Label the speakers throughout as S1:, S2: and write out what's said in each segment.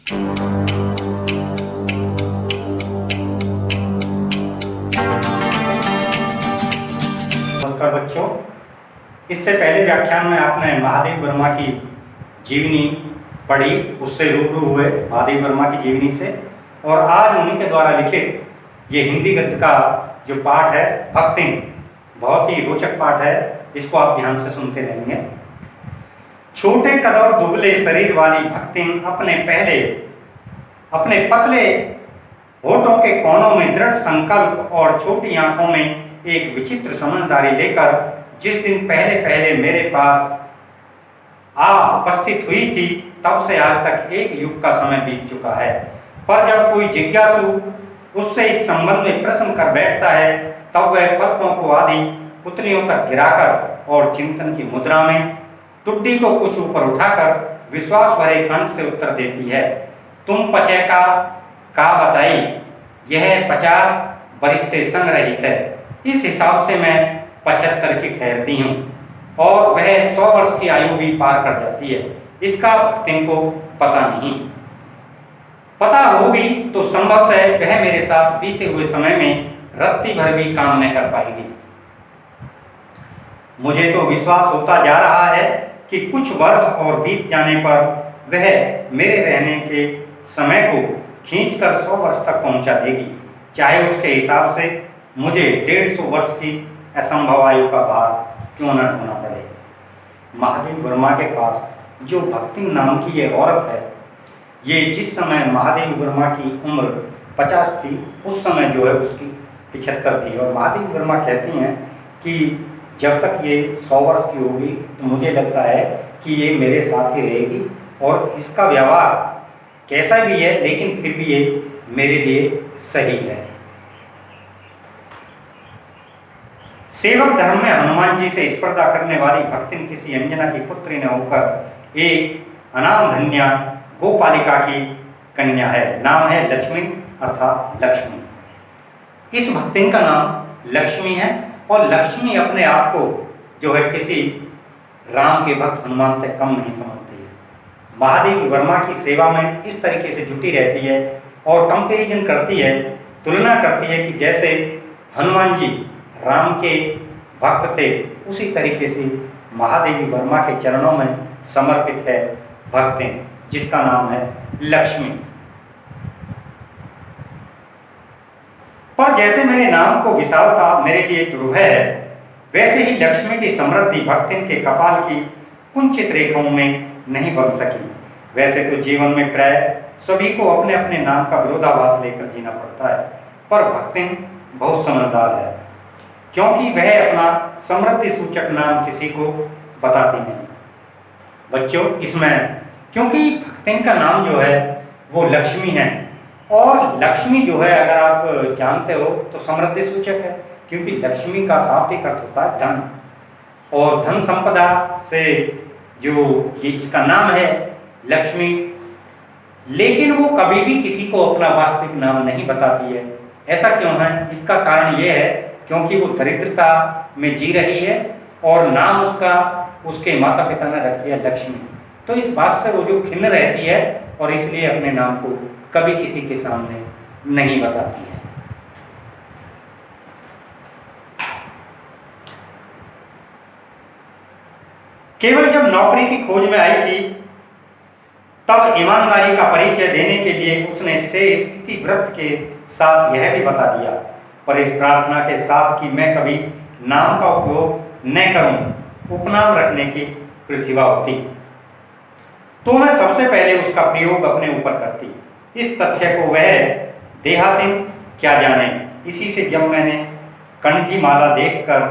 S1: नमस्कार बच्चों, इससे पहले व्याख्यान में आपने महादेव वर्मा की जीवनी पढ़ी, उससे रूबरू हुए महादेव वर्मा की जीवनी से। और आज उन्हीं के द्वारा लिखित ये हिंदी गद्य का जो पाठ है भक्तिन, बहुत ही रोचक पाठ है, इसको आप ध्यान से सुनते रहेंगे। छोटे कद और दुबले शरीर वाली भक्तिन अपने पतले होठों के कोनों में दृढ़ संकल्प और छोटी आंखों में एक विचित्र समझदारी लेकर जिस दिन पहले मेरे पास उपस्थित हुई थी, तब से आज तक एक युग का समय बीत चुका है। पर जब कोई जिज्ञासु उससे इस संबंध में प्रश्न कर बैठता है, तब वह पलकों को आधी पुतलियों तक गिराकर और चिंतन की मुद्रा में टुड्डी को कुछ ऊपर उठाकर विश्वास भरे कंठ से उत्तर देती है, तुम 50 का बताई, यह 50 बरिस से संग रहित है। इस हिसाब से मैं 75 की ठहरती हूँ और वह 100 वर्ष की आयु भी पार कर जाती है। इसका भक्तिन को पता नहीं। पता हो भी तो संभवतः वह मेरे साथ बीते हुए समय में रत्ती भर भी काम न कर पाएगी। मुझे तो विश्वास होता जा रहा है कि कुछ वर्ष और बीत जाने पर वह मेरे रहने के समय को खींचकर 100 वर्ष तक पहुंचा देगी, चाहे उसके हिसाब से मुझे 150 वर्ष की असंभव आयु का भार क्यों न ढोना पड़े। महादेव वर्मा के पास जो भक्तिन नाम की ये औरत है, ये जिस समय महादेव वर्मा की उम्र 50 थी, उस समय जो है उसकी 75 थी। और महादेव वर्मा कहती हैं कि जब तक ये 100 वर्ष की होगी तो मुझे लगता है कि ये मेरे साथ ही रहेगी, और इसका व्यवहार कैसा भी है लेकिन फिर भी ये मेरे लिए सही है। सेवक धर्म में हनुमान जी से स्पर्धा करने वाली भक्तिन किसी अंजना की पुत्री न होकर एक अनाम धन्या गोपालिका की कन्या है। नाम है लक्ष्मी अर्थात लक्ष्मी। इस भक्तिन का नाम लक्ष्मी है और लक्ष्मी अपने आप को जो है किसी राम के भक्त हनुमान से कम नहीं समझती है। महादेव वर्मा की सेवा में इस तरीके से जुटी रहती है और कंपैरिजन करती है, तुलना करती है कि जैसे हनुमान जी राम के भक्त थे, उसी तरीके से महादेवी वर्मा के चरणों में समर्पित है भक्तिन, जिसका नाम है लक्ष्मी। पर जैसे मेरे नाम को विशालता मेरे लिए दुर्वह है, वैसे ही लक्ष्मी की समृद्धि भक्तिन के कपाल की कुंचित रेखाओं में नहीं बन सकी। वैसे तो जीवन में प्राय सभी को अपने अपने नाम का विरोधाभास लेकर जीना पड़ता है, पर भक्तिन बहुत समझदार है, क्योंकि वह अपना समृद्धि सूचक नाम किसी को बताती नहीं। बच्चों, इसमें क्योंकि भक्तिन का नाम जो है वो लक्ष्मी है, और लक्ष्मी जो है अगर आप जानते हो तो समृद्धि सूचक है, क्योंकि लक्ष्मी का शाब्दिक अर्थ होता है धन, और धन संपदा से जो ये इसका नाम है लक्ष्मी। लेकिन वो कभी भी किसी को अपना वास्तविक नाम नहीं बताती है। ऐसा क्यों है? इसका कारण ये है क्योंकि वो दरिद्रता में जी रही है और नाम उसका उसके माता पिता ने रख दिया लक्ष्मी। तो इस बात से वो जो खिन्न रहती है और इसलिए अपने नाम को कभी किसी के सामने नहीं बताती है। केवल जब नौकरी की खोज में आई थी, तब ईमानदारी का परिचय देने के लिए उसने शेष व्रत के साथ यह भी बता दिया, पर इस प्रार्थना के साथ कि मैं कभी नाम का उपयोग न करूं, उपनाम रखने की प्रतिभा होती तो मैं सबसे पहले उसका प्रयोग अपने ऊपर करती। इस तथ्य को वह देहातिन क्या जाने। इसी से जब मैंने कंठी माला देखकर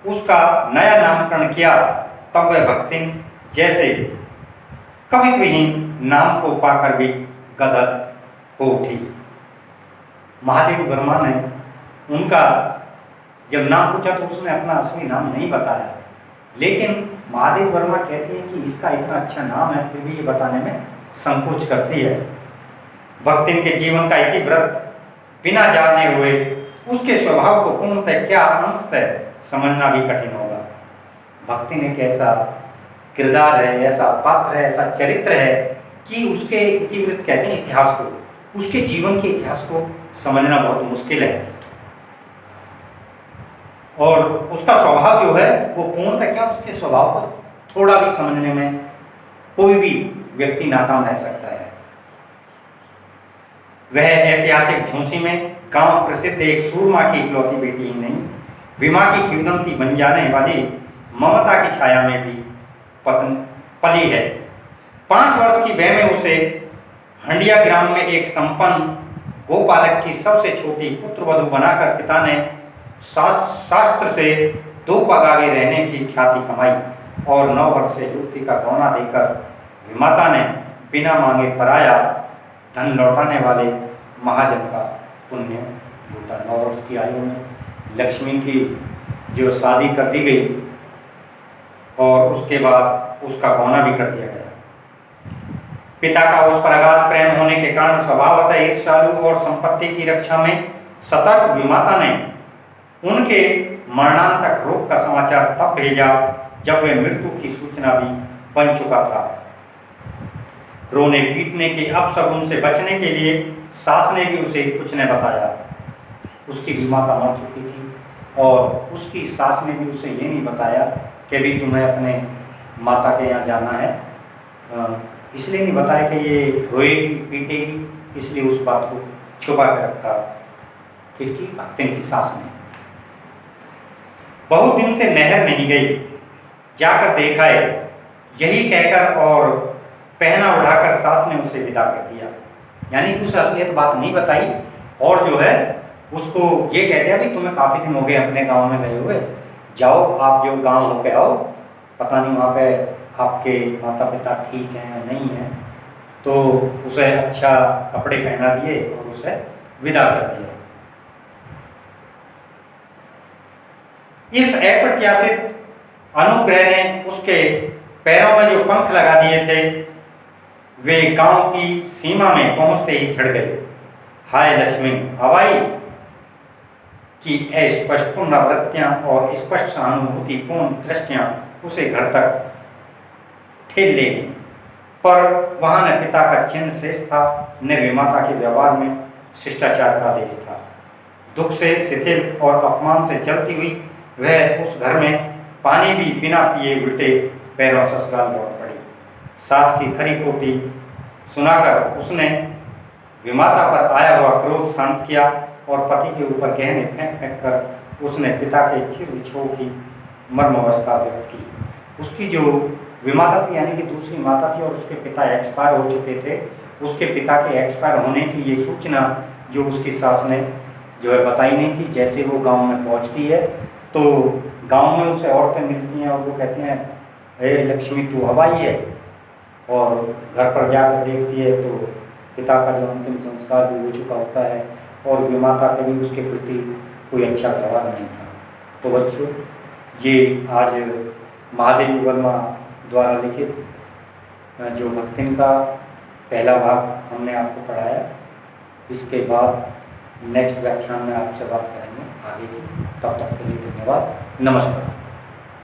S1: उसका नया नामकरण किया, तब वह भक्तिन जैसे कवित्वहीन नाम को पाकर भी गदगद हो उठी। महादेव वर्मा ने उनका जब नाम पूछा तो उसने अपना असली नाम नहीं बताया, लेकिन महादेव वर्मा कहती है कि इसका इतना अच्छा नाम है, फिर भी ये बताने में संकोच करती है। भक्तिन के जीवन का इतिवृत्त बिना जाने हुए उसके स्वभाव को पूर्णतः क्या अंशतः समझना भी कठिन होगा। भक्तिन एक ऐसा किरदार है, ऐसा पात्र है, ऐसा चरित्र है कि उसके इतिवृत्त कहते हैं इतिहास को, उसके जीवन के इतिहास को समझना बहुत मुश्किल है। और उसका स्वभाव जो है वो पूर्णतः क्या, उसके स्वभाव को थोड़ा भी समझने में कोई भी व्यक्ति नाकाम रह सकता है। वह ऐतिहासिक झूंसी में गांव प्रसिद्ध एक सूरमा की इकलौती बेटी ही नहीं, विमा की किंवदंती बन जाने वाली ममता की छाया में भी पली है। 5 वर्ष की वह में उसे हंडिया ग्राम में एक संपन्न गोपालक की सबसे छोटी पुत्रवधू बनाकर पिता ने शास्त्र से 2 पग आगे रहने की ख्याति कमाई और 9 वर्ष से युवती का गौना देकर विमाता ने बिना मांगे पराया धन लौटाने वाले महाजन का पुण्य लूटा। 9 वर्ष की आयु में लक्ष्मी की जो शादी कर दी गई और उसके बाद उसका गौना भी कर दिया गया। पिता का उस पर अगाध प्रेम होने के कारण स्वभावतः ईर्ष्यालु और संपत्ति की रक्षा में सतर्क विमाता ने उनके मरणांतक रोग का समाचार तब भेजा जब वे मृत्यु की सूचना भी बन चुका था। रोने पीटने के अपशगुन से बचने के लिए सास ने भी उसे कुछ न बताया। उसकी विमाता मर चुकी थी और उसकी सास ने भी उसे ये नहीं बताया कि भी तुम्हें अपने माता के यहाँ जाना है। इसलिए नहीं बताया कि ये रोएगी पीटेगी, इसलिए उस बात को छुपा के रखा किसकी, भक्तिन की सास ने। बहुत दिन से नहर नहीं गई, जाकर देखा है, यही कहकर और पहना उड़ाकर सास ने उसे विदा कर दिया। यानी कि उसे असलियत बात नहीं बताई और जो है उसको ये कह दिया भी तुम्हें काफ़ी दिन हो गए अपने गांव में गए हुए, जाओ आप जो गांव होके आओ, पता नहीं वहाँ पे आपके माता पिता ठीक हैं या नहीं हैं। तो उसे अच्छा कपड़े पहना दिए और उसे विदा कर दिया। इस अप्रत्याशित अनुग्रह ने उसके पैरों में जो पंख लगा दिए थे वे गांव की सीमा में पहुंचते ही झड़ गए। हाय लक्ष्मी, हवाई की अस्पष्ट पुनरावृत्तियां और स्पष्ट सहानुभूतिपूर्ण दृष्टियां उसे घर तक ठेल ले गई, पर वहां न पिता का चिन्ह शेष था, न विमाता के व्यवहार में शिष्टाचार का आदेश था। दुख से शिथिल और अपमान से जलती हुई वह उस घर में पानी भी बिना पिए उल्टे पैरों ससुराल लौट पड़ी। सास की खरी खोटी सुनाकर उसने विमाता पर आया हुआ क्रोध शांत किया और पति के ऊपर गहने फेंक फेंक कर उसने पिता के चिर विछोह की मर्मावस्था व्यक्त की। उसकी जो विमाता थी यानी कि दूसरी माता थी और उसके पिता एक्सपायर हो चुके थे, उसके पिता के एक्सपायर होने की ये सूचना जो उसकी सास ने जो है बताई नहीं थी। जैसे वो गांव में पहुंचती है तो गांव में उसे औरतें मिलती हैं और वो कहती हैं हे लक्ष्मी तू हवाई है, और घर पर जाकर देखती है तो पिता का जो अंतिम संस्कार भी हो चुका होता है और विमाता का भी उसके प्रति कोई अच्छा व्यवहार नहीं था। तो बच्चों, ये आज महादेवी वर्मा द्वारा लिखित जो भक्तिन का पहला भाग हमने आपको पढ़ाया। इसके बाद नेक्स्ट व्याख्यान में आपसे बात करेंगे आगे की। तब तक के लिए धन्यवाद, नमस्कार।